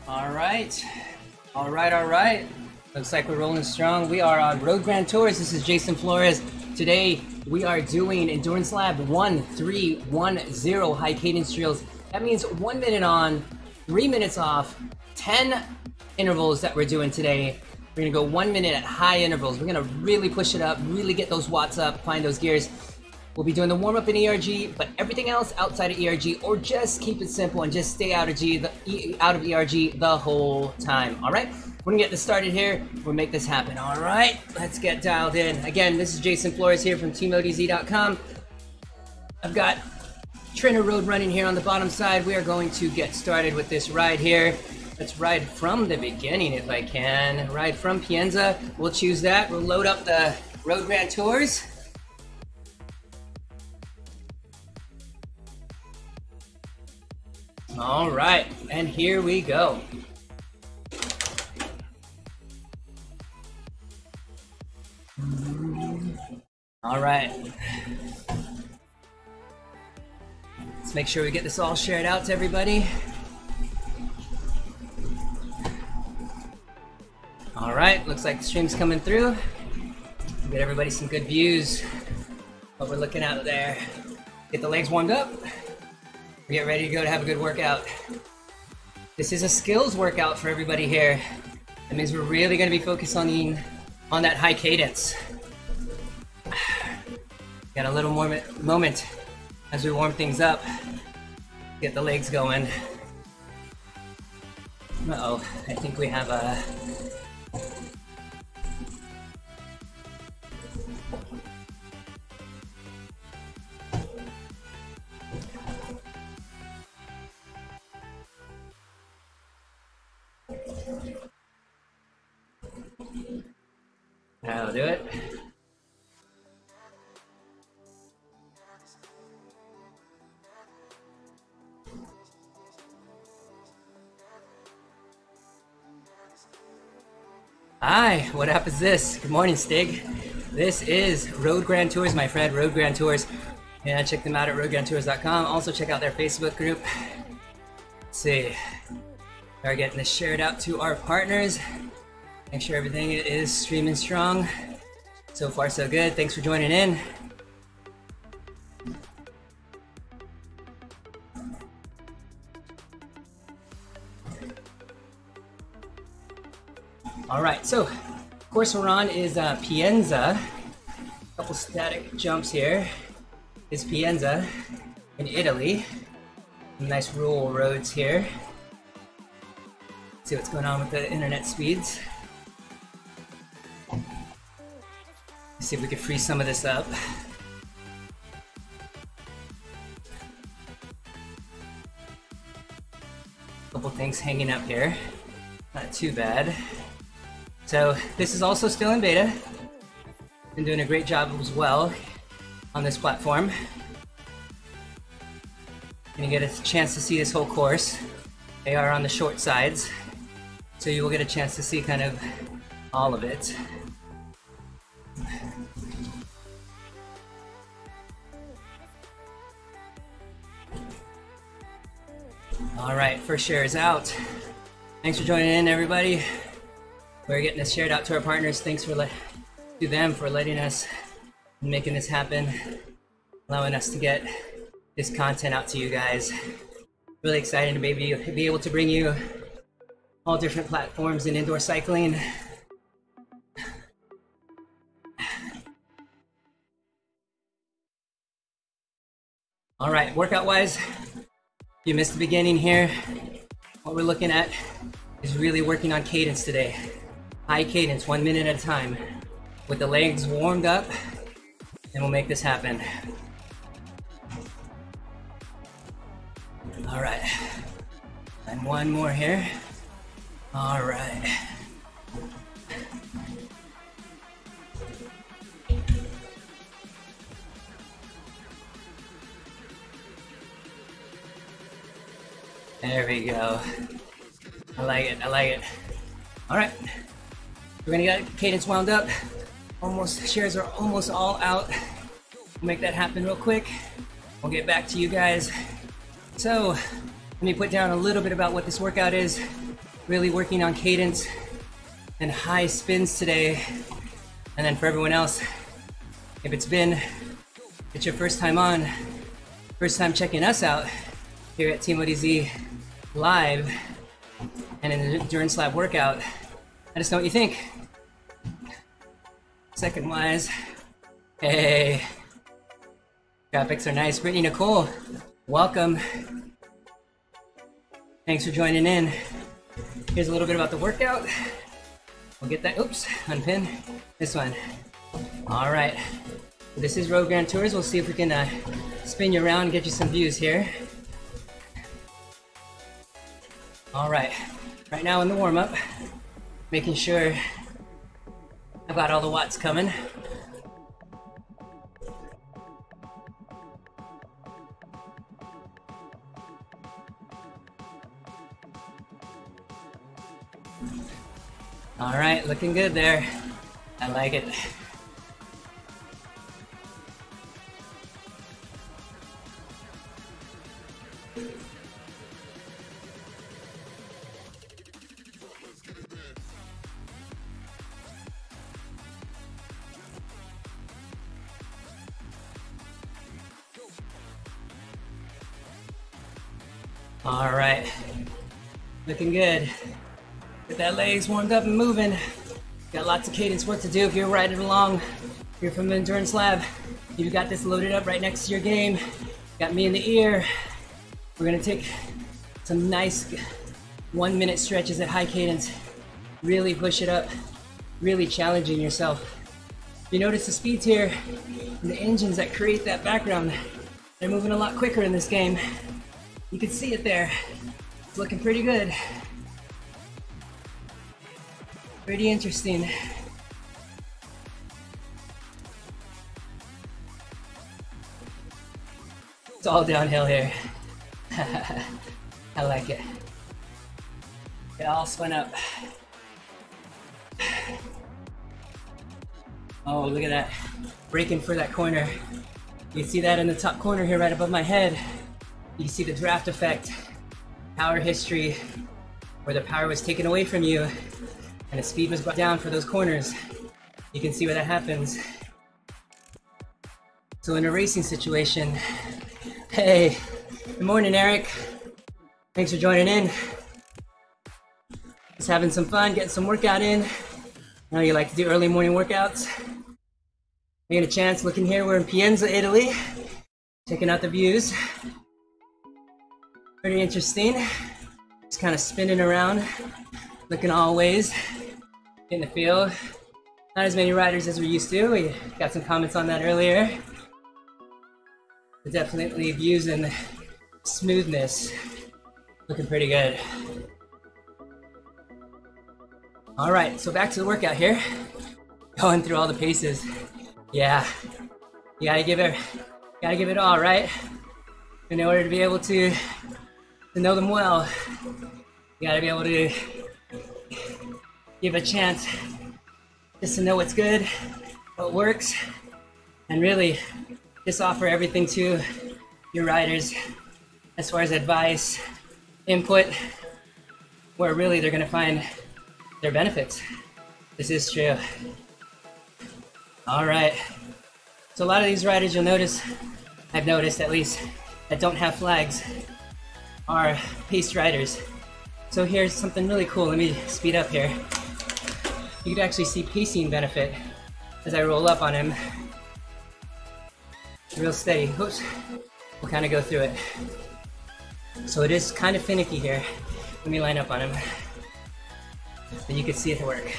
All right. All right, all right. Looks like we're rolling strong. We are on Road Grand Tours. This is Jason Flores. Today, we are doing Endurance Lab 1310 high cadence drills. That means 1 minute on, 3 minutes off, 10 intervals that we're doing today. We're gonna go 1 minute at high intervals. We're gonna really push it up, really get those watts up, find those gears. We'll be doing the warm-up in ERG, but everything else outside of ERG, or just keep it simple and just stay out of ERG the whole time. All right, we're gonna get this started here. We'll make this happen. All right, let's get dialed in. Again, this is Jason Flores here from TeamODZ.com. I've got Trainer Road running here on the bottom side. We are going to get started with this ride here. Let's ride from the beginning if I can. Ride from Pienza. We'll choose that. We'll load up the Road Grand Tours. All right, and here we go. All right. Let's make sure we get this all shared out to everybody. All right, looks like the stream's coming through. Get everybody some good views. What we're looking at there. Get the legs warmed up. Get ready to go to have a good workout. This is a skills workout for everybody here. That means we're really going to be focused on that high cadence. Got a little more moment as we warm things up. Get the legs going. Uh-oh, I think we have a... That'll do it. Hi, what app is this? Good morning, Stig. This is Road Grand Tours, my friend, Road Grand Tours. Yeah, check them out at roadgrandtours.com. Also check out their Facebook group. Let's see. We're getting this shared out to our partners. Make sure everything is streaming strong. So far, so good. Thanks for joining in. All right, so course we're on is Pienza. A couple static jumps here. Is Pienza in Italy. Some nice rural roads here. See what's going on with the internet speeds. See if we can freeze some of this up. Couple things hanging up here. Not too bad. So this is also still in beta. Been doing a great job as well on this platform. Gonna get a chance to see this whole course. They are on the short sides, so you will get a chance to see kind of all of it. All right, first share is out. Thanks for joining in, everybody. We're getting this shared out to our partners. Thanks to them for letting us and making this happen, allowing us to get this content out to you guys. Really excited to be able to bring you all different platforms in indoor cycling. All right, workout-wise, you missed the beginning here. What we're looking at is really working on cadence today. High cadence, 1 minute at a time. With the legs warmed up, and we'll make this happen. All right, and one more here. All right. There we go. I like it, I like it. All right, we're gonna get cadence wound up. Shares are almost all out. We'll make that happen real quick. We'll get back to you guys. So, let me put down a little bit about what this workout is. really working on cadence and high spins today. And then for everyone else, if it's your first time on, first time checking us out here at Team ODZ live and in the Endurance Lab workout, let us know what you think. Second wise, hey, graphics are nice. Brittany Nicole, welcome. Thanks for joining in. Here's a little bit about the workout. We'll get that, oops, unpin this one. All right, this is Road Grand Tours. We'll see if we can spin you around and get you some views here. All right, right now in the warm-up, making sure I've got all the watts coming. All right, looking good there. I like it. All right, looking good. Get that legs warmed up and moving. Got lots of cadence work to do if you're riding along. You're from the Endurance Lab. You've got this loaded up right next to your game. Got me in the ear. We're gonna take some nice 1 minute stretches at high cadence. Really push it up. Really challenging yourself. You notice the speeds here and the engines that create that background. They're moving a lot quicker in this game. You can see it there. It's looking pretty good. Pretty interesting. It's all downhill here. I like it. Get all spun up. Oh, look at that. Braking for that corner. You see that in the top corner here right above my head. You can see the draft effect, power history, where the power was taken away from you and the speed was brought down for those corners. You can see where that happens. So in a racing situation, hey, good morning, Eric. Thanks for joining in. Just having some fun, getting some workout in. I know you like to do early morning workouts. I get a chance looking here, we're in Pienza, Italy. Checking out the views. Pretty interesting. Just kind of spinning around, looking all ways, getting the feel. Not as many riders as we're used to. We got some comments on that earlier. But definitely views and smoothness. Looking pretty good. All right, so back to the workout here. Going through all the paces. Yeah, you gotta give it all, right? In order to be able to know them well, you gotta be able to give a chance just to know what's good, what works, and really just offer everything to your riders as far as advice, input, where really they're gonna find their benefits. This is true. All right, so a lot of these riders you'll notice, I've noticed at least, that don't have flags are paced riders. So here's something really cool. Let me speed up here. You can actually see pacing benefit as I roll up on him. Real steady. Oops. We'll kind of go through it. So it is kind of finicky here. Let me line up on him so you can see it work.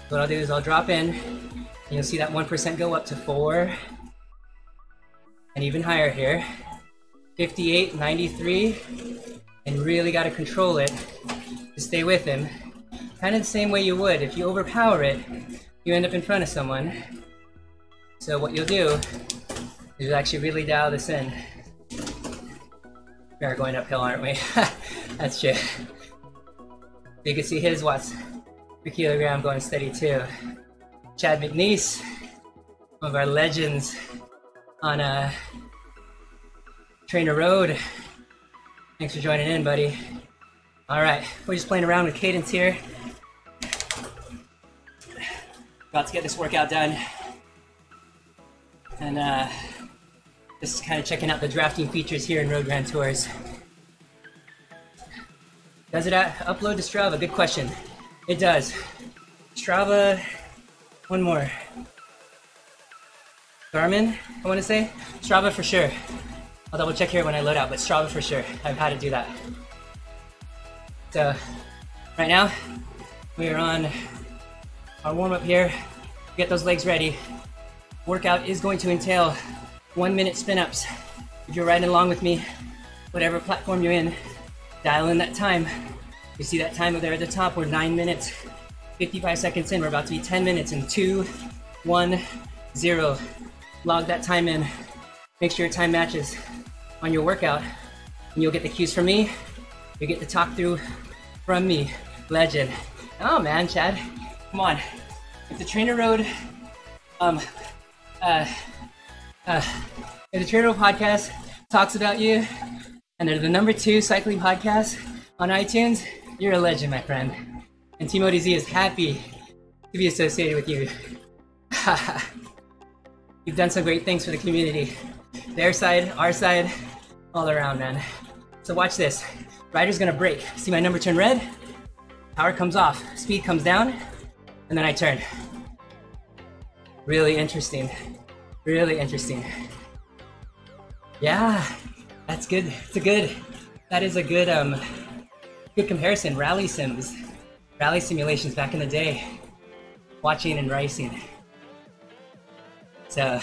What I'll do is I'll drop in, and you'll see that 1% go up to 4, and even higher here. 58, 93, and really got to control it to stay with him. Kind of the same way you would. If you overpower it, you end up in front of someone. So what you'll do is actually really dial this in. We are going uphill, aren't we? That's true. You can see his watts per kilogram going steady too. Chad McNeese, one of our legends on Trainer Road. Thanks for joining in, buddy. All right, we're just playing around with cadence here. About to get this workout done. And just kind of checking out the drafting features here in Road Grand Tours. Does it upload to Strava? Good question. It does. Strava, one more. Garmin, I want to say. Strava for sure. I'll double check here when I load out, but Strava for sure. I've had to do that. So, right now, we are on our warm-up here. Get those legs ready. Workout is going to entail 1 minute spin-ups. If you're riding along with me, whatever platform you're in, dial in that time. You see that time up there at the top, we're 9 minutes, 55 seconds in. We're about to be 10 minutes in 2, 1, 0. Log that time in. Make sure your time matches on your workout. And you'll get the cues from me. You get the talk through from me. Legend. Oh man, Chad, come on. If the Trainer Road, if the Trainer Road podcast talks about you, and they're the #2 cycling podcast on iTunes, you're a legend, my friend. And Team ODZ is happy to be associated with you. You've done some great things for the community. Their side, our side, all around, man. So watch this. Rider's gonna brake. See my number turn red? Power comes off, speed comes down, and then I turn. Really interesting. Really interesting. Yeah, that's good. That is a good good comparison. Rally simulations back in the day. Watching and racing. So,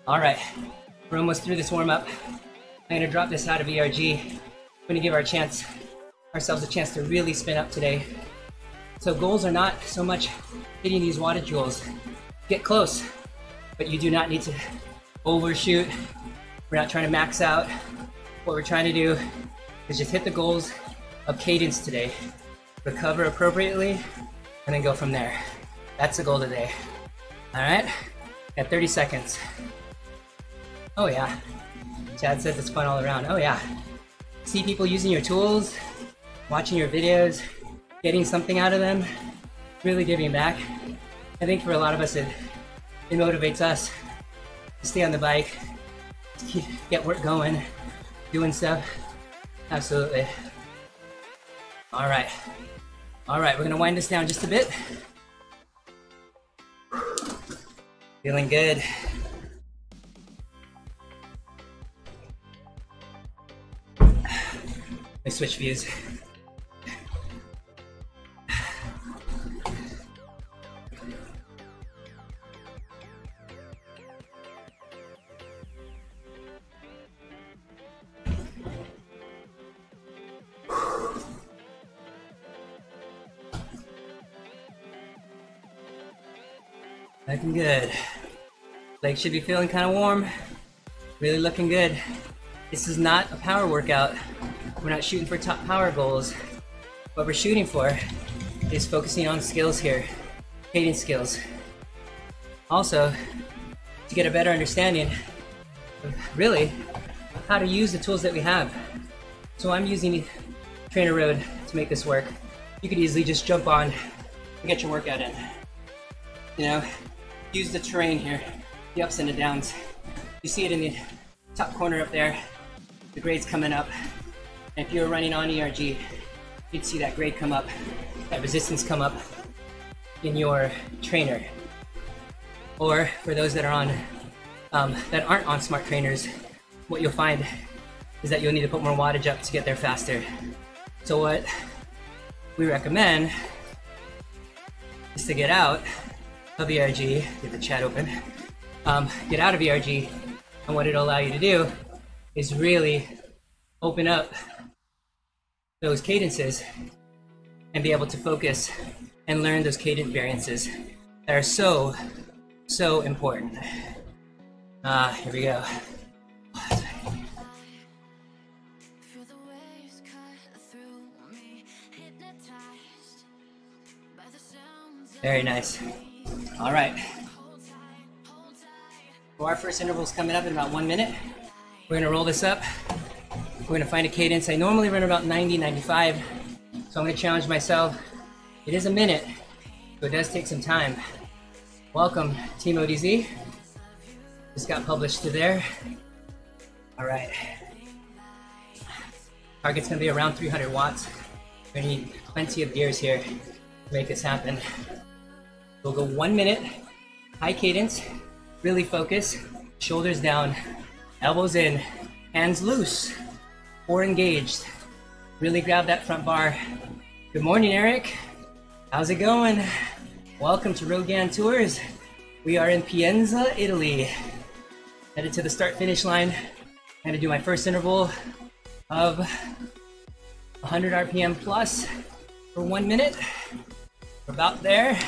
all right, we're almost through this warm-up. I'm gonna drop this out of ERG. I'm gonna give ourselves a chance to really spin up today. So goals are not so much hitting these wattage joules. Get close, but you do not need to overshoot. We're not trying to max out. What we're trying to do is just hit the goals of cadence today. Recover appropriately, and then go from there. That's the goal today. All right, got 30 seconds. Oh yeah, Chad says it's fun all around. Oh yeah, see people using your tools, watching your videos, getting something out of them, really giving back. I think for a lot of us, it motivates us to stay on the bike, to get work going, doing stuff. Absolutely. All right, we're gonna wind this down just a bit. Feeling good. Let's switch views. Looking good. Legs should be feeling kind of warm. Really looking good. This is not a power workout. We're not shooting for top power goals. What we're shooting for is focusing on skills here, cadence skills. Also, to get a better understanding of really how to use the tools that we have. So I'm using Trainer Road to make this work. You could easily just jump on and get your workout in. You know, use the terrain here, the ups and the downs. You see it in the top corner up there, the grade's coming up. And if you're running on ERG, you'd see that grade come up, that resistance come up in your trainer. Or for those that are on, that aren't on smart trainers, what you'll find is that you'll need to put more wattage up to get there faster. So what we recommend is to get out of ERG, get the chat open, get out of ERG, and what it'll allow you to do is really open up those cadences and be able to focus and learn those cadence variances that are so important. Here we go. Very nice. All right. So our first interval is coming up in about 1 minute. We're gonna roll this up. We're gonna find a cadence. I normally run about 90, 95. So I'm gonna challenge myself. It is a minute, so it does take some time. Welcome, Team ODZ. Just got published to there. All right. Target's gonna be around 300 watts. We're gonna need plenty of gears here to make this happen. We'll go 1 minute, high cadence, really focus, shoulders down, elbows in, hands loose, core engaged. Really grab that front bar. Good morning, Eric. How's it going? Welcome to Rogan Tours. We are in Pienza, Italy. Headed to the start-finish line. I'm gonna do my first interval of 100 RPM plus for 1 minute. We're about there.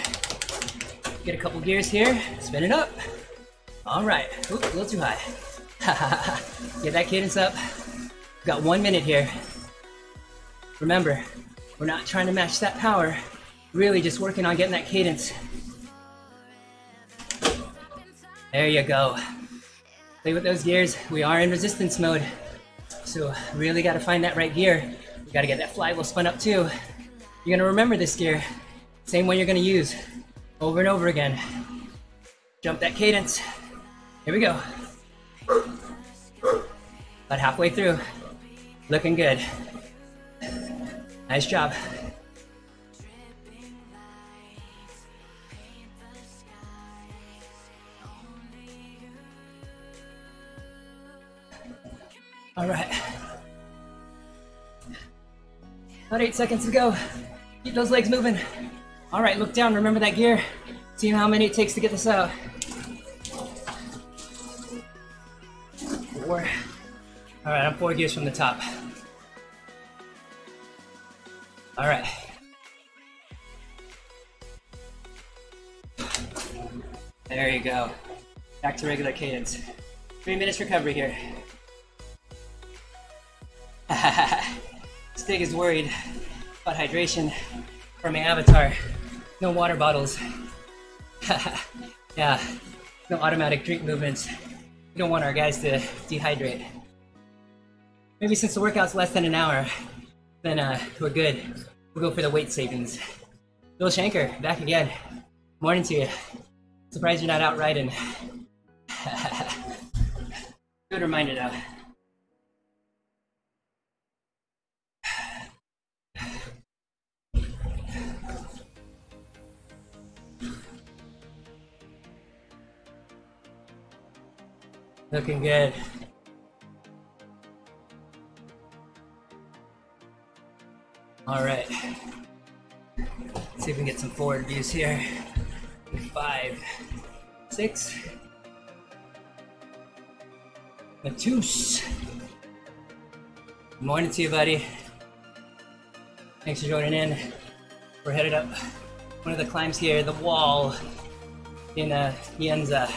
Get a couple gears here, spin it up. All right, oops, a little too high. Get that cadence up. We've got 1 minute here. Remember, we're not trying to match that power, really just working on getting that cadence. There you go. Play with those gears. We are in resistance mode, so really got to find that right gear. You got to get that flywheel spun up too. You're gonna remember this gear, same one you're gonna use over and over again. Jump that cadence. Here we go. About halfway through. Looking good. Nice job. All right. About 8 seconds to go. Keep those legs moving. All right, look down, remember that gear. See how many it takes to get this out. 4. All right, I'm 4 gears from the top. All right. There you go. Back to regular cadence. 3 minutes recovery here. Stig is worried about hydration for my avatar. No water bottles. Yeah, no automatic drink movements. We don't want our guys to dehydrate. Maybe since the workout's less than an hour, then we're good. We'll go for the weight savings. Bill Shanker, back again. Morning to you. Surprised you're not out riding. Good reminder though. Looking good. All right. Let's see if we can get some forward views here. 5, 6. Matus. Good morning to you, buddy. Thanks for joining in. We're headed up one of the climbs here, the wall in Pienza,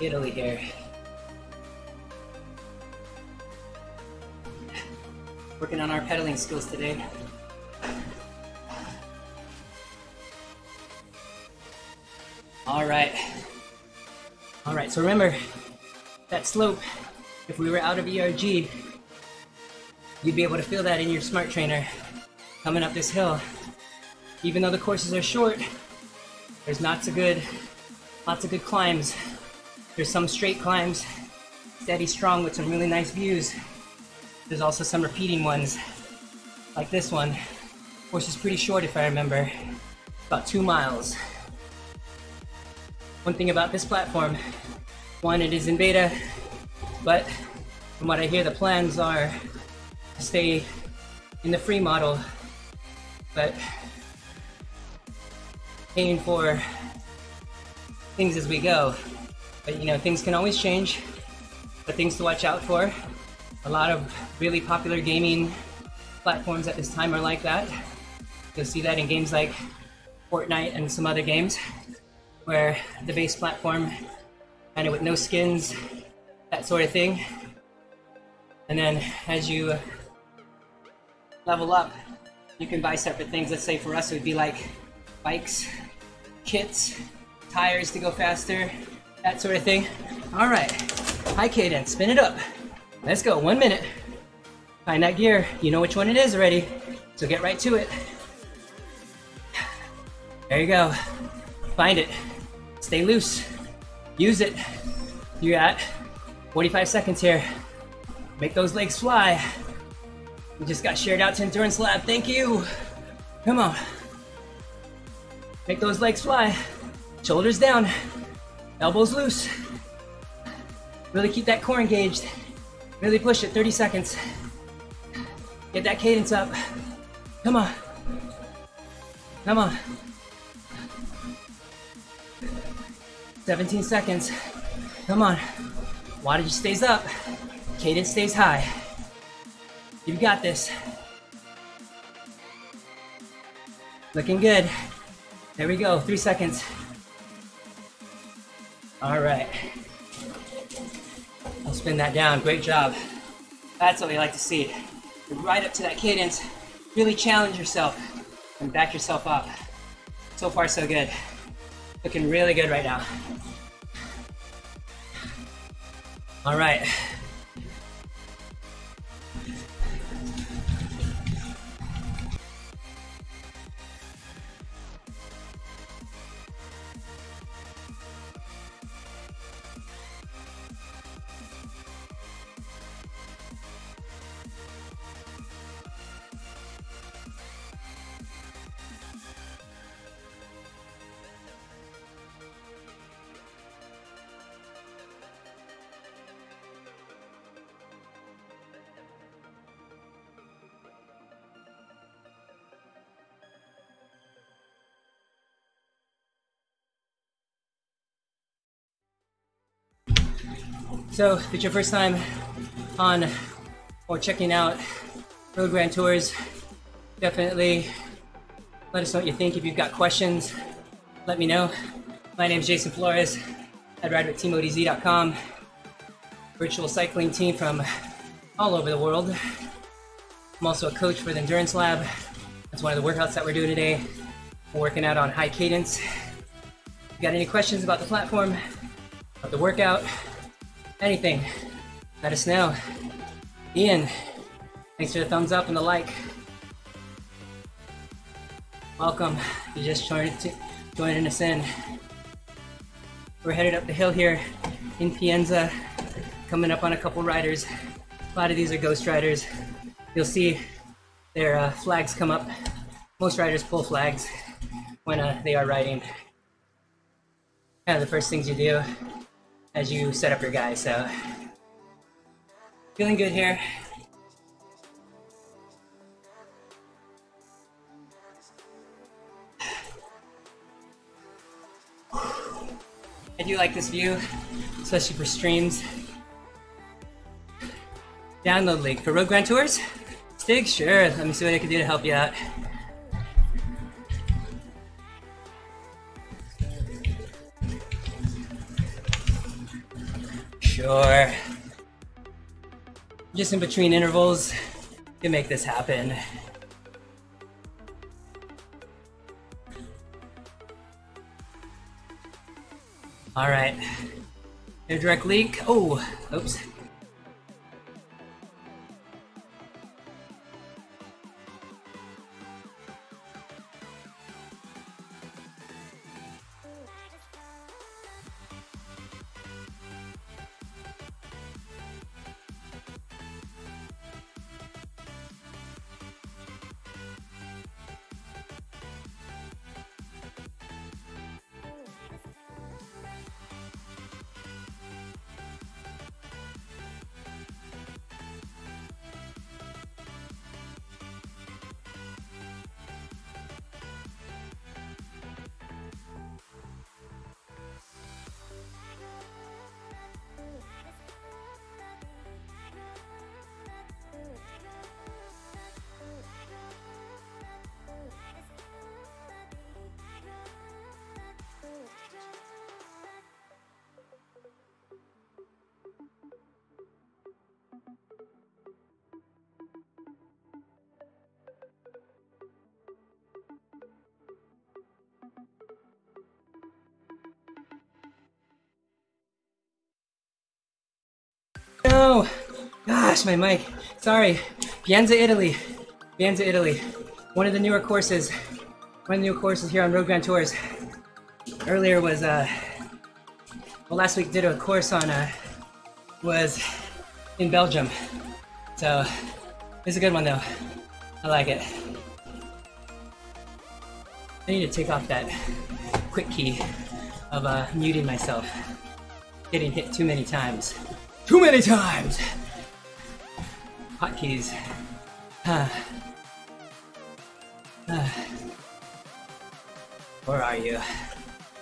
Italy here. Working on our pedaling skills today. All right, so remember, that slope, if we were out of ERG, you'd be able to feel that in your smart trainer coming up this hill. Even though the courses are short, there's lots of good climbs. There's some straight climbs, steady, strong with some really nice views. There's also some repeating ones, like this one. Course is pretty short if I remember, about 2 miles. One thing about this platform, one, it is in beta, but from what I hear, the plans are to stay in the free model, but paying for things as we go. But you know, things can always change, but things to watch out for. A lot of really popular gaming platforms at this time are like that. You'll see that in games like Fortnite and some other games, where the base platform, kind of with no skins, that sort of thing. And then as you level up, you can buy separate things. Let's say for us it would be like bikes, kits, tires to go faster, that sort of thing. All right, high cadence, spin it up. Let's go, 1 minute. Find that gear, you know which one it is already. So get right to it. There you go. Find it. Stay loose. Use it. You got 45 seconds here. Make those legs fly. You just got shared out to Endurance Lab. Thank you. Come on. Make those legs fly. Shoulders down. Elbows loose. Really keep that core engaged. Really push it. 30 seconds. Get that cadence up. Come on. Come on. 17 seconds. Come on. Wattage stays up. Cadence stays high. You got this. Looking good. There we go. 3 seconds. All right. I'll spin that down. Great job. That's what we like to see. Right up to that cadence. Really challenge yourself and back yourself up. So far, so good. Looking really good right now. All right. So, if it's your first time on or checking out Road Grand Tours, definitely let us know what you think. If you've got questions, let me know. My name is Jason Flores. I ride with TeamODZ.com, virtual cycling team from all over the world. I'm also a coach for the Endurance Lab. That's one of the workouts that we're doing today. We're working out on high cadence. If you got any questions about the platform, about the workout, anything, let us know. Ian, thanks for the thumbs up and the like. Welcome. You just joining us in. We're headed up the hill here in Pienza, coming up on a couple riders. A lot of these are ghost riders. You'll see their flags come up. Most riders pull flags when they are riding. Kind of the first things you do as you set up your guys, so feeling good here. I do like this view, especially for streams. Download link for Road Grand Tours? Stig? Sure, let me see what I can do to help you out. Sure. Just in between intervals, you can make this happen. All right. Air direct leak. Oh, oops. No! Gosh, my mic. Sorry. Pienza, Italy. Pienza, Italy. One of the newer courses here on Road Grand Tours. Earlier was, well, last week did a course on, was in Belgium. So, it's a good one though. I like it. I need to take off that quick key of muting myself. Getting hit too many times. Too many times! Hotkeys. Where are you?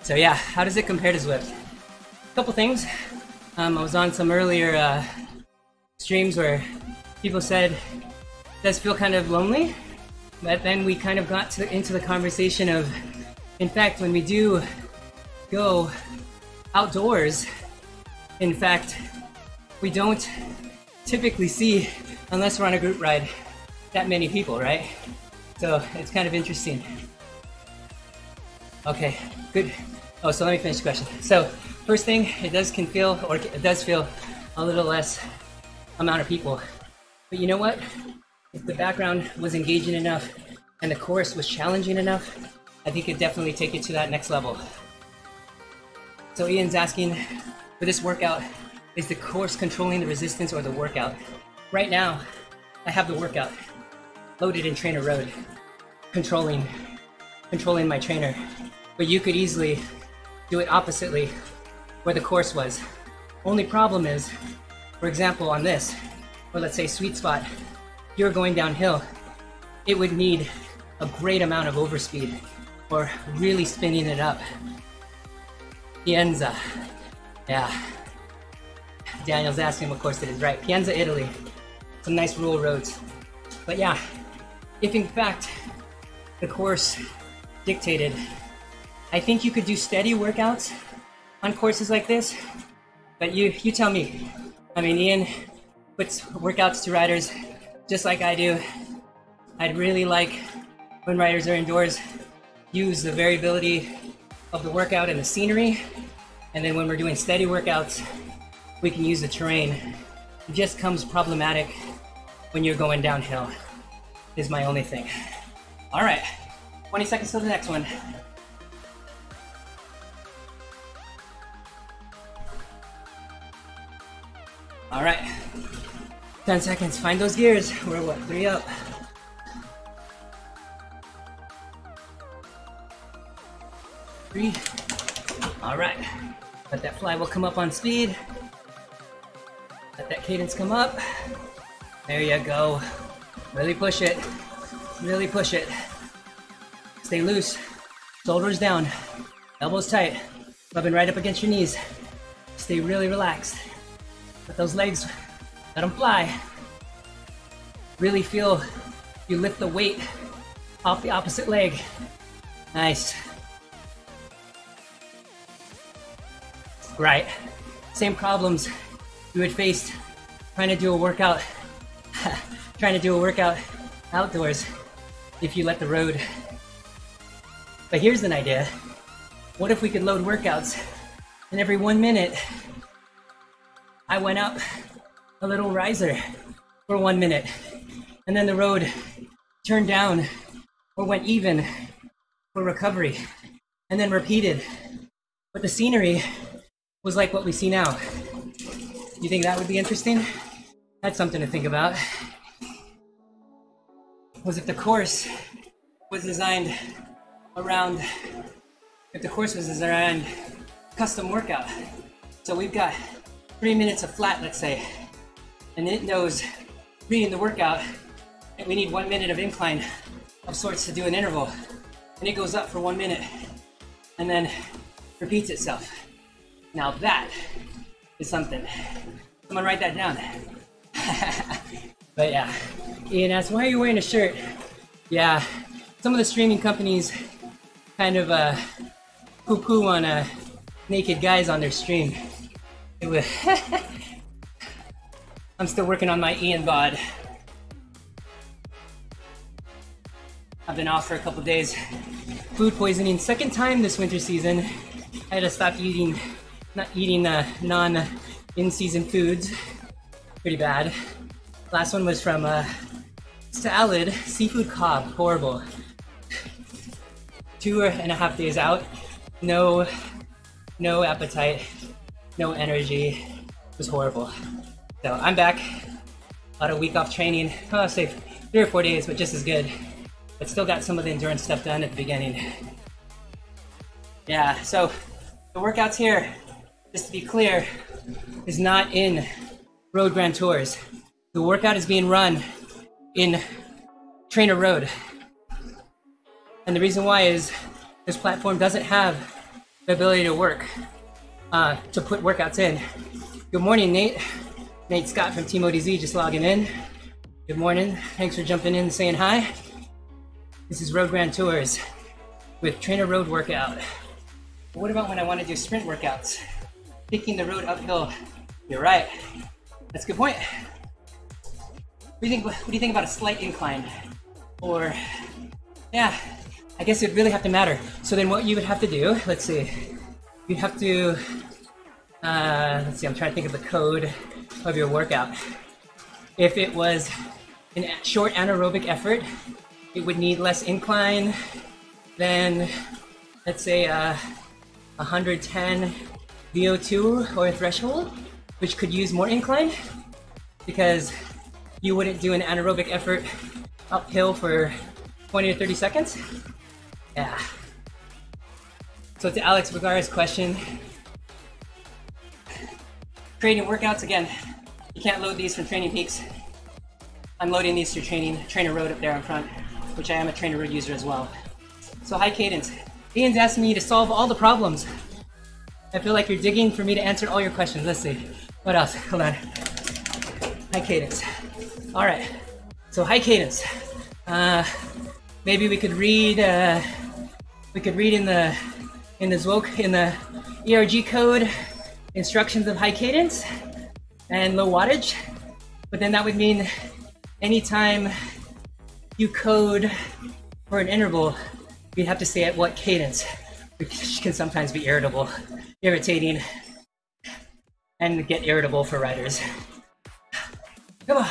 So yeah, how does it compare to Zwift? A couple things. I was on some earlier streams where people said it does feel kind of lonely, but then we kind of got into the conversation of, in fact, when we do go outdoors, in fact, we don't typically see, unless we're on a group ride, that many people, right? So it's kind of interesting. Okay, good. Oh, so let me finish the question. So first thing, it does feel a little less amount of people. But you know what? If the background was engaging enough and the course was challenging enough, I think it'd definitely take it to that next level. So Ian's asking, for this workout, is the course controlling the resistance or the workout? Right now, I have the workout loaded in trainer road, controlling my trainer. But you could easily do it oppositely where the course was. Only problem is, for example, on this, or let's say sweet spot, you're going downhill, it would need a great amount of overspeed or really spinning it up. Pienza, yeah. Daniel's asking what course it is, right? Pienza, Italy. Some nice rural roads. But yeah, if in fact the course dictated, I think you could do steady workouts on courses like this, but you tell me. I mean, Ian puts workouts to riders just like I do. I'd really like, when riders are indoors, use the variability of the workout and the scenery, and then when we're doing steady workouts, we can use the terrain. It just comes problematic when you're going downhill, is my only thing. All right, 20 seconds to the next one. All right, 10 seconds, find those gears. We're what, 3 up? Three. All right, let that flywheel come up on speed. Let that cadence come up. There you go. Really push it. Really push it. Stay loose. Shoulders down. Elbows tight. Rubbing right up against your knees. Stay really relaxed. Let those legs, let them fly. Really feel you lift the weight off the opposite leg. Nice. Right. Same problems you would face trying to do a workout outdoors if you let the road. But here's an idea. What if we could load workouts and every 1 minute I went up a little riser for 1 minute and then the road turned down or went even for recovery and then repeated. But the scenery was like what we see now. You think that would be interesting? That's something to think about. Was if the course was designed around, custom workout. So we've got 3 minutes of flat, let's say, and it knows 3 in the workout, and we need 1 minute of incline of sorts to do an interval. And it goes up for 1 minute, and then repeats itself. Now that is something. Someone write that down. But yeah, Ian asks, why are you wearing a shirt? Yeah, some of the streaming companies kind of poo-poo on naked guys on their stream. It was I'm still working on my Ian bod. I've been off for a couple days. Food poisoning, second time this winter season. I had to stop not eating non-in-season foods. Pretty bad. Last one was from salad, seafood cob, horrible. 2.5 days out, no appetite, no energy. It was horrible. So I'm back. About a week off training. I'll say 3 or 4 days, but just as good. But still got some of the endurance stuff done at the beginning. Yeah, so the workouts here, just to be clear, is not in Road Grand Tours. The workout is being run in Trainer Road. And the reason why is this platform doesn't have the ability to to put workouts in. Good morning, Nate. Nate Scott from Team ODZ just logging in. Good morning. Thanks for jumping in and saying hi. This is Road Grand Tours with Trainer Road workout. But what about when I want to do sprint workouts? Taking the road uphill. You're right. That's a good point. What do you think about a slight incline? Or, yeah, I guess it'd really have to matter. So then what you would have to do, let's see. You'd have to, let's see, I'm trying to think of the code of your workout. If it was a short anaerobic effort, it would need less incline than, let's say, 110 VO2 or a threshold, which could use more incline because you wouldn't do an anaerobic effort uphill for 20 to 30 seconds. Yeah. So to Alex Vergara's question, training workouts, again, you can't load these from Training Peaks. I'm loading these through Trainer Road up there in front, which I am a Trainer Road user as well. So hi Cadence. Ian's asked me to solve all the problems. I feel like you're digging for me to answer all your questions. Let's see. What else? Hold on. Hi Cadence. All right. So hi Cadence. Maybe we could read in the ERG code instructions of high cadence and low wattage, but then that would mean anytime you code for an interval, you'd have to say at what cadence, which can sometimes be irritating, and get irritable for riders. Come on.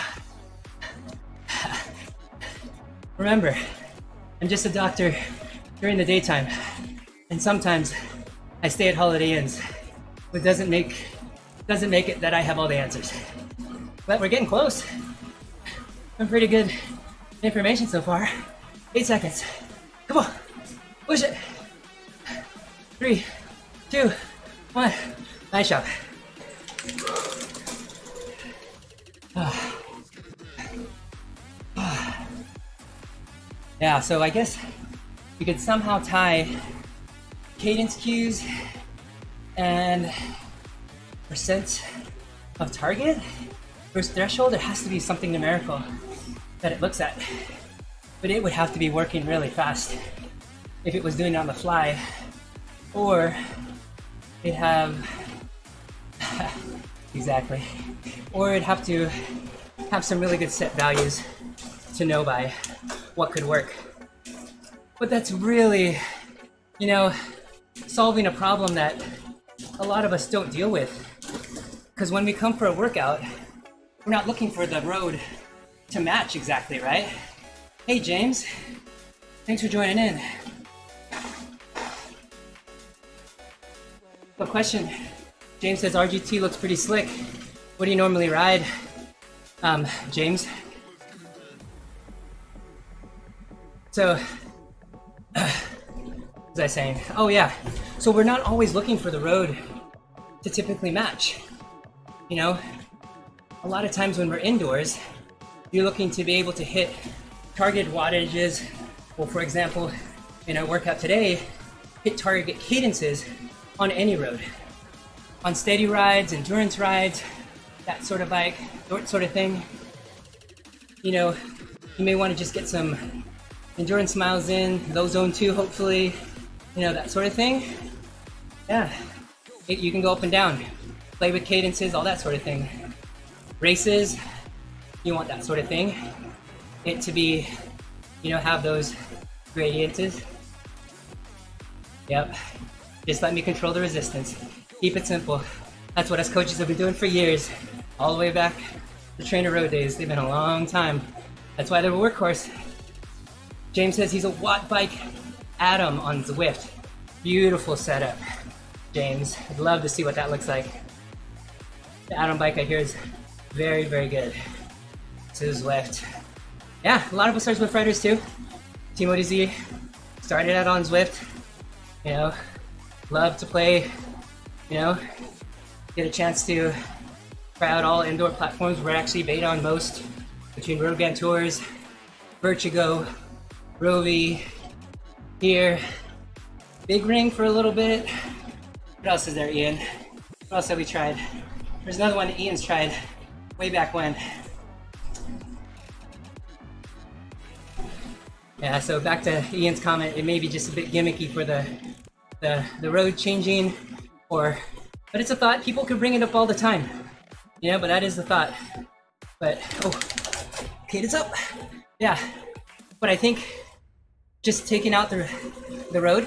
Remember, I'm just a doctor during the daytime, and sometimes I stay at Holiday Inns, but doesn't make it that I have all the answers. But we're getting close. I'm pretty good information so far. 8 seconds. Come on, push it. 3, 2, 1. Nice job. Yeah, so I guess we could somehow tie cadence cues and percent of target versus threshold. There has to be something numerical that it looks at, but it would have to be working really fast if it was doing it on the fly, or it'd have exactly, or it'd have to have some really good set values to know by what could work. But that's really, solving a problem that a lot of us don't deal with. Because when we come for a workout, we're not looking for the road to match exactly, right? Hey James, thanks for joining in. So question, James says RGT looks pretty slick. What do you normally ride, James? So, what was I saying? Oh yeah, so we're not always looking for the road to typically match. A lot of times when we're indoors, you're looking to be able to hit target wattages. Well, for example, in our workout today, hit target cadences on any road. On steady rides, endurance rides, that sort of bike, that sort of thing. You may want to just get some endurance miles in, low zone 2 hopefully, that sort of thing. Yeah, you can go up and down, play with cadences, all that sort of thing. Races, you want that sort of thing. It to be, have those gradients. Yep, just let me control the resistance. Keep it simple. That's what us coaches have been doing for years, all the way back to Trainer Road days. They've been a long time. That's why they're a workhorse. James says he's a watt bike Atom on Zwift. Beautiful setup, James. I'd love to see what that looks like. The Atom bike I hear is very, very good. So Zwift. Yeah, a lot of us are Zwift riders too. Team ODZ started out on Zwift. You know, love to play, you know, get a chance to try out all indoor platforms. We're actually beta on most, between Road Grand Tours, Vertigo, Rovi, here, Big Ring for a little bit. What else is there, Ian? What else have we tried? There's another one that Ian's tried way back when. Yeah, so back to Ian's comment, it may be just a bit gimmicky for the road changing, but it's a thought. People could bring it up all the time. Yeah, but that is the thought. But, oh, Cadence up. Yeah, but I think just taking out the road,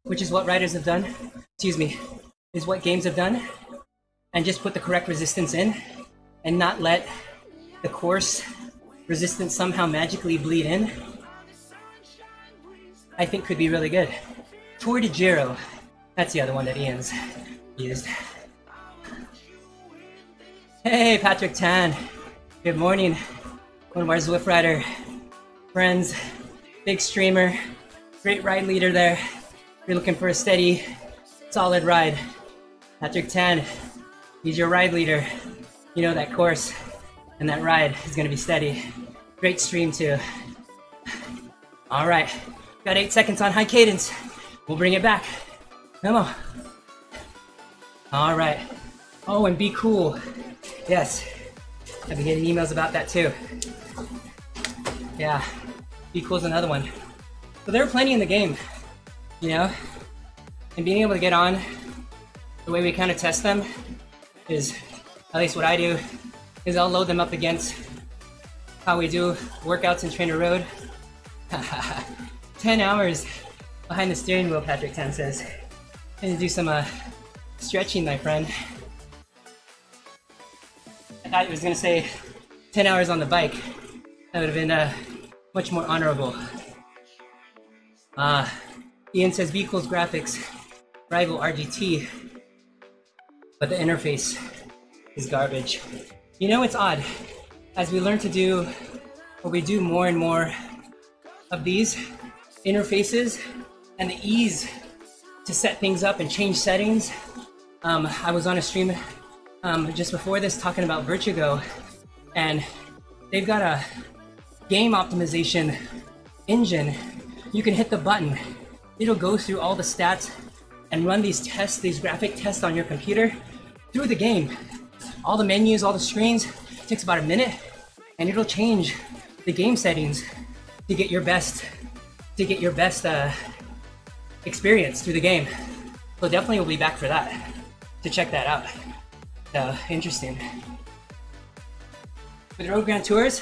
which is what riders have done, excuse me, is what games have done, and just put the correct resistance in, and not let the course resistance somehow magically bleed in, I think could be really good. Tour de Giro, that's the other one that Ian's used. Hey, Patrick Tan, good morning. One of our Zwift rider friends, big streamer, great ride leader there. If you're looking for a steady, solid ride, Patrick Tan, he's your ride leader. You know that course and that ride is gonna be steady. Great stream too. All right, got 8 seconds on high cadence. We'll bring it back. Come on. All right. Oh, and be cool. Yes, I've been getting emails about that too. Yeah, be cool's another one. So there are plenty in the game, you know? And being able to get on, the way we kind of test them is, at least what I do, is I'll load them up against how we do workouts in Trainer Road. 10 hours behind the steering wheel, Patrick Tan says. I need to do some stretching, my friend. I thought he was gonna say 10 hours on the bike. That would have been much more honorable. Ian says V equals graphics, rival RGT, but the interface is garbage. You know, it's odd. As we learn to do, or we do more and more of these interfaces and the ease to set things up and change settings. I was on a stream just before this talking about Vertigo, and they've got a game optimization engine. You can hit the button, it'll go through all the stats and run these tests, these graphic tests on your computer through the game. All the menus, all the screens, it takes about a minute, and it'll change the game settings to get your best experience through the game. So definitely we'll be back for that, to check that out. Interesting. With Road Grand Tours,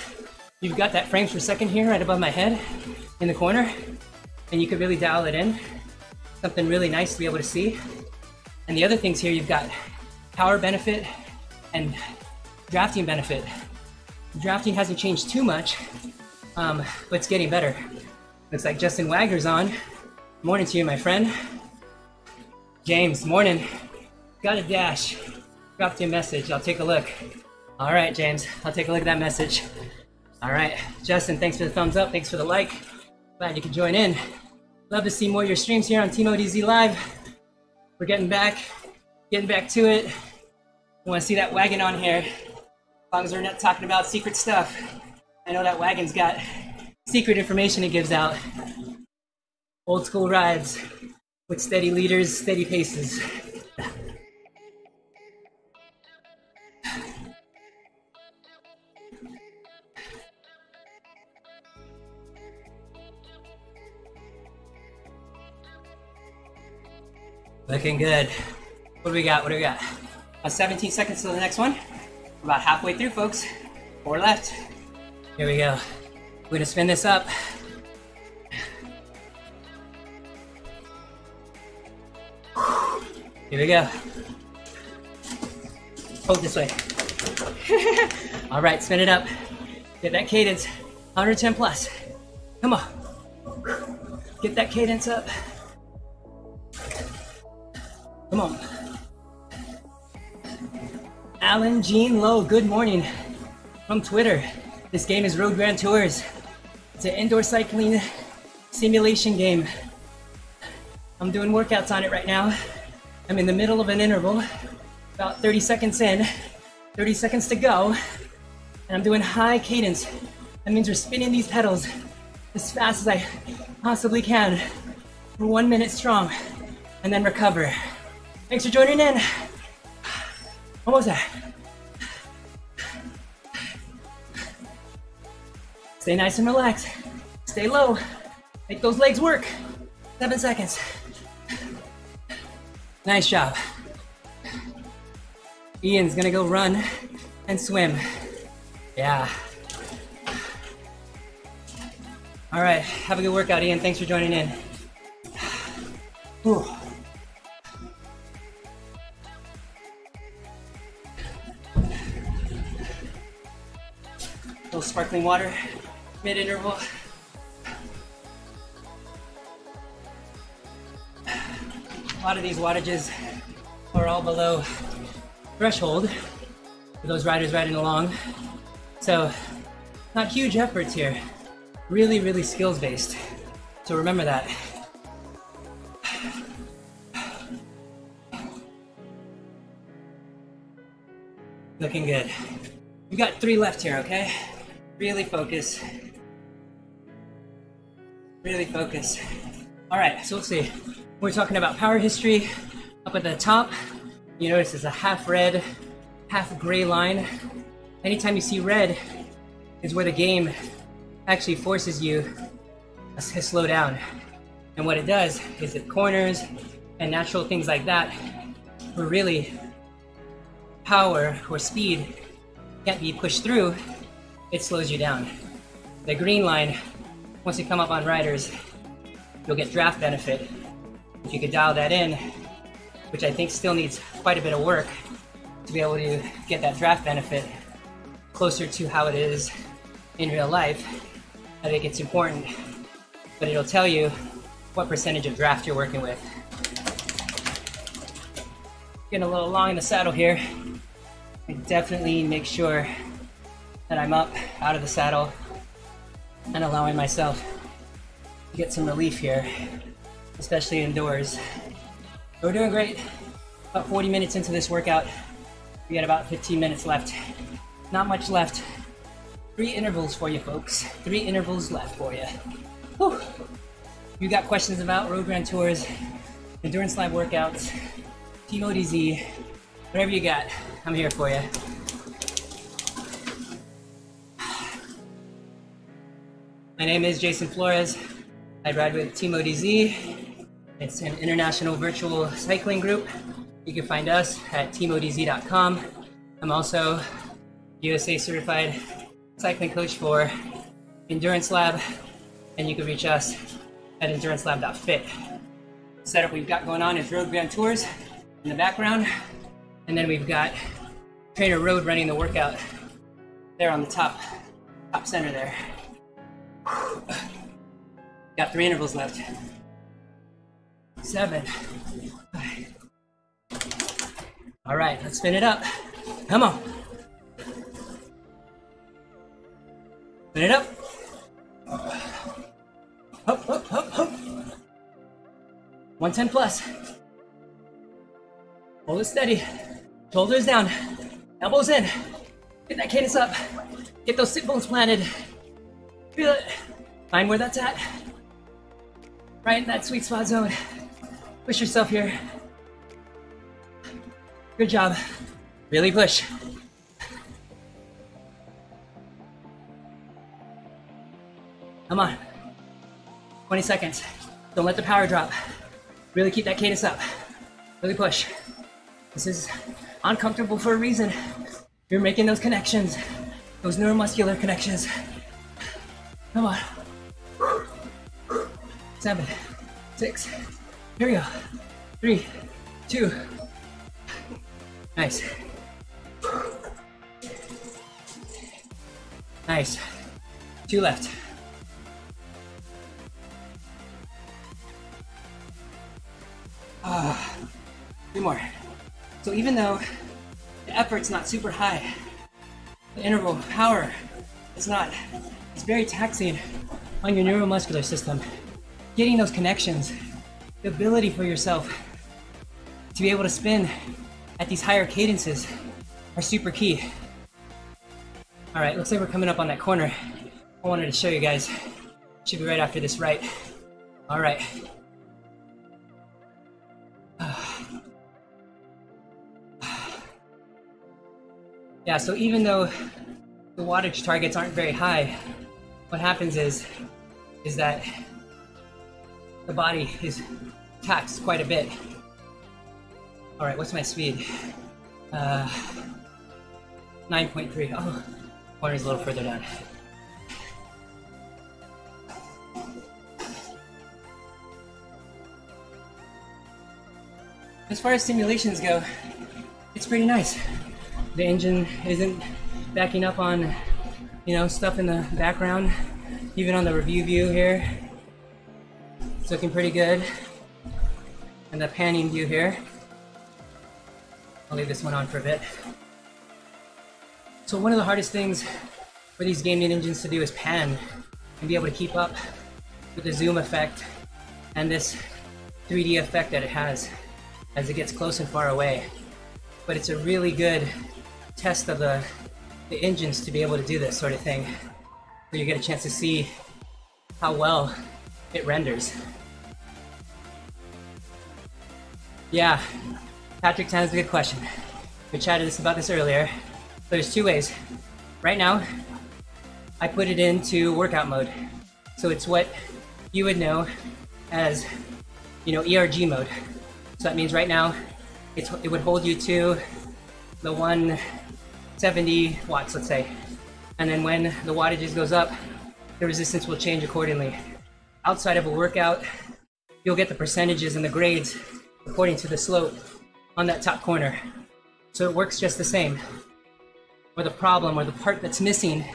you've got that frames per second here right above my head in the corner, and you could really dial it in. Something really nice to be able to see. And the other things here, you've got power benefit and drafting benefit. Drafting hasn't changed too much, but it's getting better. Looks like Justin Wagner's on. Morning to you, my friend. James, morning. Got a dash. Dropped you a message. I'll take a look. All right, James. I'll take a look at that message. All right, Justin, thanks for the thumbs up. Thanks for the like. Glad you could join in. Love to see more of your streams here on Team ODZ Live. We're getting back to it. I want to see that wagon on here. As long as we're not talking about secret stuff. I know that wagon's got secret information it gives out. Old school rides with steady leaders, steady paces. Looking good. What do we got? 17 seconds to the next one. We're about halfway through, folks. 4 left. Here we go. We're gonna spin this up. Here we go. Hold this way. All right, spin it up. Get that cadence. 110 plus. Come on. Get that cadence up. Come on. Alan Jean Lowe, good morning from Twitter. This game is Road Grand Tours. It's an indoor cycling simulation game. I'm doing workouts on it right now. I'm in the middle of an interval, about 30 seconds in, 30 seconds to go, and I'm doing high cadence. That means we're spinning these pedals as fast as I possibly can for 1 minute strong, and then recover. Thanks for joining in. Almost there. Stay nice and relaxed. Stay low. Make those legs work. 7 seconds. Nice job. Ian's gonna go run and swim. Yeah. All right, have a good workout, Ian. Thanks for joining in. Whew. Little sparkling water, mid-interval. A lot of these wattages are all below threshold for those riders riding along. So, not huge efforts here. Really, really skills-based. So remember that. Looking good. We got 3 left here, okay? Really focus. Really focus. All right, so let's see. We're talking about power history. Up at the top, you notice there's a half red, half gray line. Anytime you see red is where the game actually forces you to slow down. And what it does is it corners and natural things like that, where really power or speed can't be pushed through, it slows you down. The green line, once you come up on riders, you'll get draft benefit. If you could dial that in, which I think still needs quite a bit of work to be able to get that draft benefit closer to how it is in real life, I think it's important. But it'll tell you what percentage of draft you're working with. Getting a little long in the saddle here. I definitely make sure that I'm up out of the saddle and allowing myself to get some relief here, especially indoors. We're doing great. About 40 minutes into this workout. We got about 15 minutes left. Not much left. 3 intervals for you folks. 3 intervals left for you. Whew. You got questions about Road Grand Tours, Endurance Lab workouts, Team ODZ, whatever you got, I'm here for you. My name is Jason Flores. I ride with Team ODZ. It's an international virtual cycling group. You can find us at teamodz.com. I'm also USA certified cycling coach for Endurance Lab, and you can reach us at endurancelab.fit. The setup we've got going on is Road Grand Tours in the background, and then we've got Trainer Road running the workout there on the top center there. Got 3 intervals left. 7. All right, let's spin it up. Come on. Spin it up. Hop, hop, hop, hop. 110 plus. Hold it steady. Shoulders down. Elbows in. Get that cadence up. Get those sit bones planted. Feel it. Find where that's at. Right in that sweet spot zone. Push yourself here. Good job. Really push. Come on. 20 seconds. Don't let the power drop. Really keep that cadence up. Really push. This is uncomfortable for a reason. You're making those connections. Those neuromuscular connections. Come on. 7, 6. Here we go. 3, 2. Nice. Nice. 2 left. Ah, 3 more. So even though the effort's not super high, the interval power it's very taxing on your neuromuscular system. Getting those connections, the ability for yourself to be able to spin at these higher cadences are super key. All right, looks like we're coming up on that corner. I wanted to show you guys. Should be right after this right. All right. Yeah, so even though the wattage targets aren't very high, what happens is that the body is taxed quite a bit. All right, what's my speed? 9.3. Oh, corner's a little further down. As far as simulations go, it's pretty nice. The engine isn't backing up on, stuff in the background. Even on the review view here, it's looking pretty good. And the panning view here. I'll leave this one on for a bit. So one of the hardest things for these gaming engines to do is pan and be able to keep up with the zoom effect and this 3D effect that it has as it gets close and far away. But it's a really good test of the engines to be able to do this sort of thing, where you get a chance to see how well it renders. Yeah, Patrick, that's a good question. We chatted about this earlier. There's 2 ways. Right now, I put it into workout mode. So it's what you would know as, ERG mode. So that means right now, it would hold you to the 170 watts, let's say. And then when the wattages goes up, the resistance will change accordingly. Outside of a workout, you'll get the percentages and the grades according to the slope on that top corner. So it works just the same. Or the problem, or the part that's missing,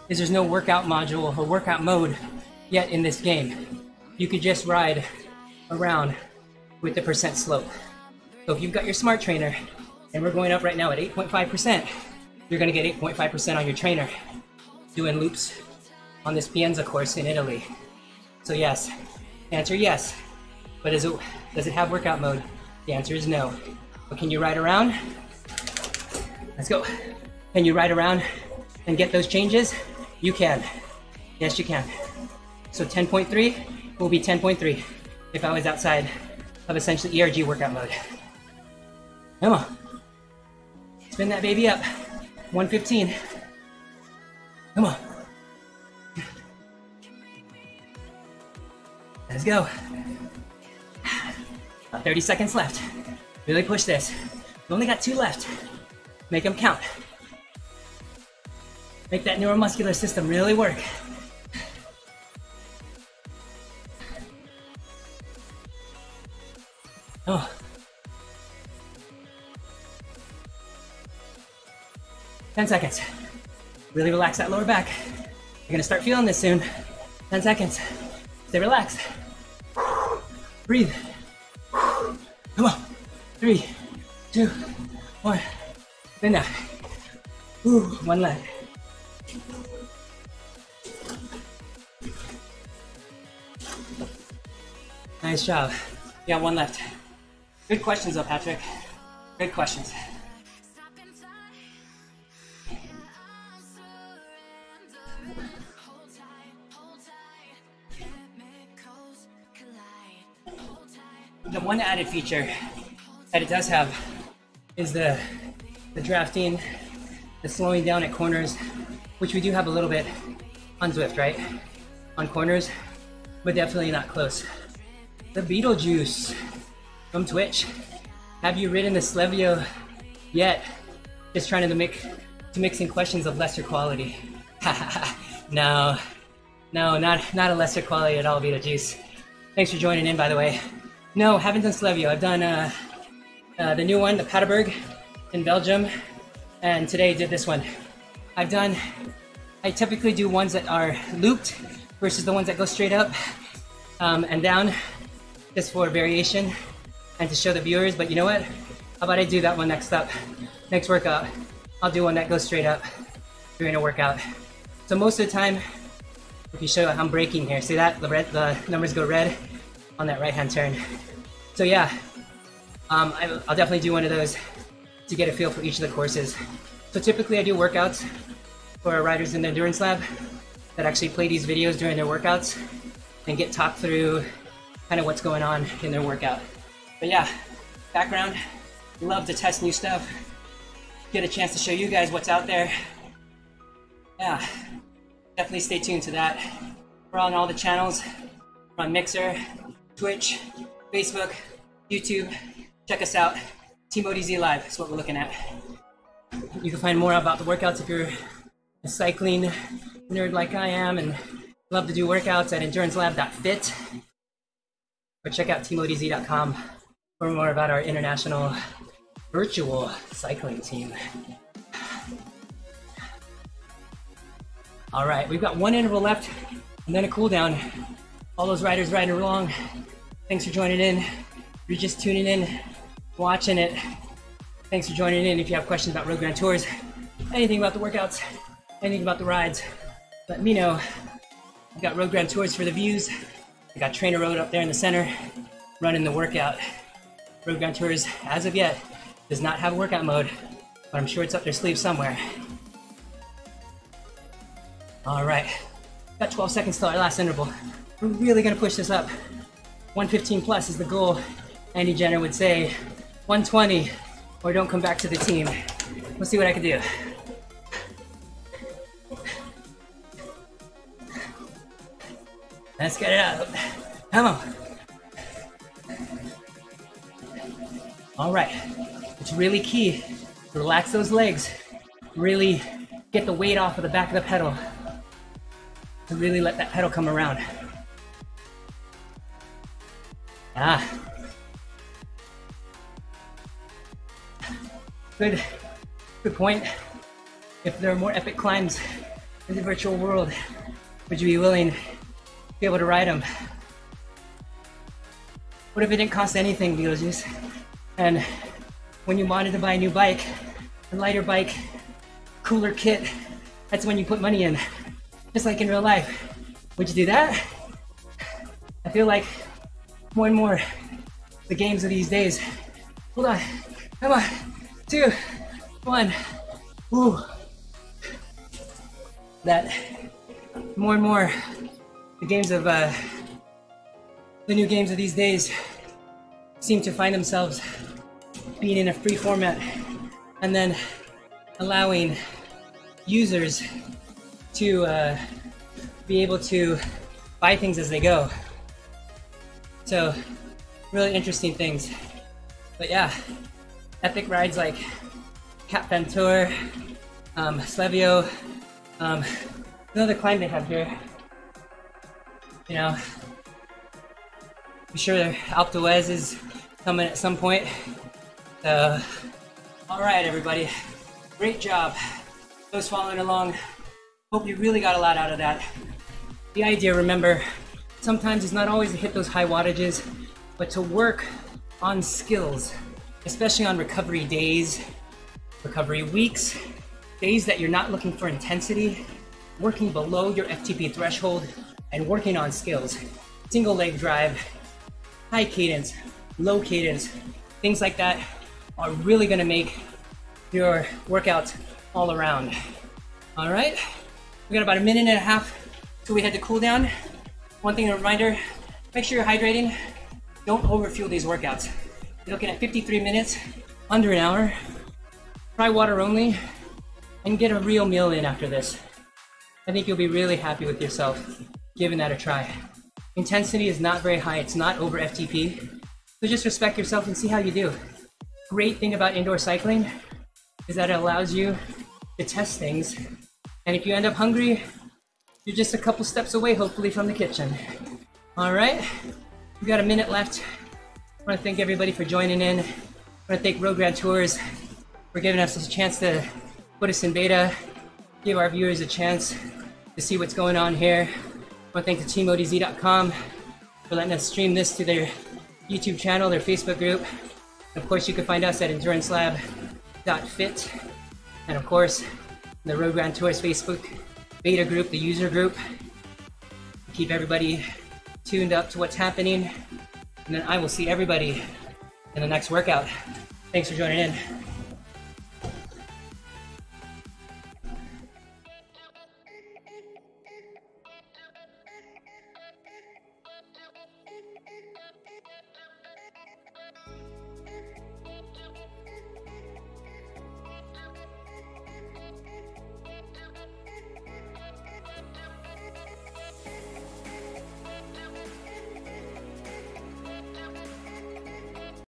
is there's no workout module or workout mode yet in this game. You could just ride around with the percent slope. So if you've got your smart trainer, and we're going up right now at 8.5%, you're gonna get 8.5% on your trainer, doing loops on this Pienza course in Italy. So yes, answer yes. But does it have workout mode? The answer is no. But can you ride around? Let's go. Can you ride around and get those changes? You can. Yes, you can. So 10.3 will be 10.3 if I was outside of essentially ERG workout mode. Come on. Spin that baby up. 115. Come on. Let's go. About 30 seconds left. Really push this. We only got 2 left. Make them count. Make that neuromuscular system really work. Oh. 10 seconds. Really relax that lower back. You're gonna start feeling this soon. 10 seconds. Stay relaxed. Breathe. Come on. 3, 2, 1. Bend down. Ooh, 1 leg. Nice job. You got 1 left. Good questions though, Patrick. Good questions. The one added feature that it does have is the drafting, the slowing down at corners, which we do have a little bit on Zwift, right? On corners, but definitely not close. The Beetlejuice from Twitch. Have you ridden the Slevio yet? Just trying to mix in questions of lesser quality. No, not a lesser quality at all, Beetlejuice. Thanks for joining in, by the way. No, haven't done Slevio. I've done the new one, the Paterberg in Belgium, and today did this one. I've done I typically do ones that are looped versus the ones that go straight up and down, just for variation and to show the viewers. But you know what? How about I do that one next up? Next workout, I'll do one that goes straight up during a workout. So most of the time, if you show I'm braking here, see that? The numbers go red on that right-hand turn. So yeah, I'll definitely do one of those to get a feel for each of the courses. So typically I do workouts for riders in the Endurance Lab that actually play these videos during their workouts and get talked through kind of what's going on in their workout. But yeah, background, love to test new stuff, get a chance to show you guys what's out there. Yeah, definitely stay tuned to that. We're on all the channels. We're on Mixer, Twitch, Facebook, YouTube. Check us out. Team ODZ Live is what we're looking at. You can find more about the workouts if you're a cycling nerd like I am and love to do workouts at endurancelab.fit. Or check out teamodz.com for more about our international virtual cycling team. All right, we've got one interval left and then a cool down. All those riders riding along, thanks for joining in. If you're just tuning in, watching it, thanks for joining in. If you have questions about Road Grand Tours, anything about the workouts, anything about the rides, let me know. I've got Road Grand Tours for the views. I got Trainer Road up there in the center, running the workout. Road Grand Tours, as of yet, does not have workout mode, but I'm sure it's up their sleeve somewhere. All right, got 12 seconds till our last interval. We're really gonna push this up. 115 plus is the goal. Andy Jenner would say 120, or don't come back to the team. Let's see what I can do. Let's get it out. Come on. All right, it's really key to relax those legs. Really get the weight off of the back of the pedal. To really let that pedal come around. Good point. If there are more epic climbs in the virtual world, would you be willing to be able to ride them? What if it didn't cost anything, Beetlejuice? And when you wanted to buy a new bike, a lighter bike, cooler kit, that's when you put money in. Just like in real life. Would you do that? I feel like more and more the games of these days. Hold on. Come on. 2, 1. Ooh. That more and more the games of the new games of these days seem to find themselves being in a free format and then allowing users to be able to buy things as they go. So really interesting things. But yeah, epic rides like Cap Ventour, Slevio, another climb they have here. You know, I'm sure Alpe d'Huez is coming at some point. So, all right, everybody, great job. Those following along, hope you really got a lot out of that. The idea, remember, sometimes is not always to hit those high wattages, but to work on skills, especially on recovery days, recovery weeks, days that you're not looking for intensity, working below your FTP threshold, and working on skills. Single leg drive, high cadence, low cadence, things like that are really gonna make your workouts all around. All right, we got about a minute and a half till we head to cool down. One thing, a reminder, make sure you're hydrating. Don't overfuel these workouts. You're looking at 53 minutes, under an hour. Try water only, and get a real meal in after this. I think you'll be really happy with yourself, giving that a try. Intensity is not very high, it's not over FTP. So just respect yourself and see how you do. Great thing about indoor cycling is that it allows you to test things. And if you end up hungry, you're just a couple steps away, hopefully, from the kitchen. All right, we got a minute left. I want to thank everybody for joining in. I want to thank Road Grand Tours for giving us a chance to put us in beta. give our viewers a chance to see what's going on here. I want to thank the teamodz.com for letting us stream this to their YouTube channel, their Facebook group. And of course, you can find us at endurancelab.fit. And of course, the Road Grand Tours Facebook beta group, the user group. Keep everybody tuned up to what's happening. And then I will see everybody in the next workout. Thanks for joining in.